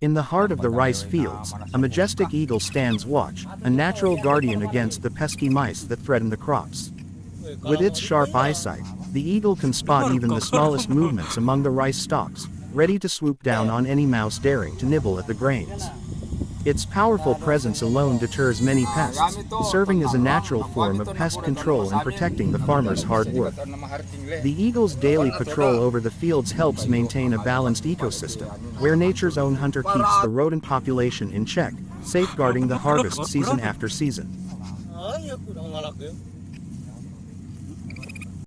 In the heart of the rice fields, a majestic eagle stands watch, a natural guardian against the pesky mice that threaten the crops. With its sharp eyesight, the eagle can spot even the smallest movements among the rice stalks, ready to swoop down on any mouse daring to nibble at the grains. Its powerful presence alone deters many pests, serving as a natural form of pest control and protecting the farmer's hard work. The eagle's daily patrol over the fields helps maintain a balanced ecosystem, where nature's own hunter keeps the rodent population in check, safeguarding the harvest season after season.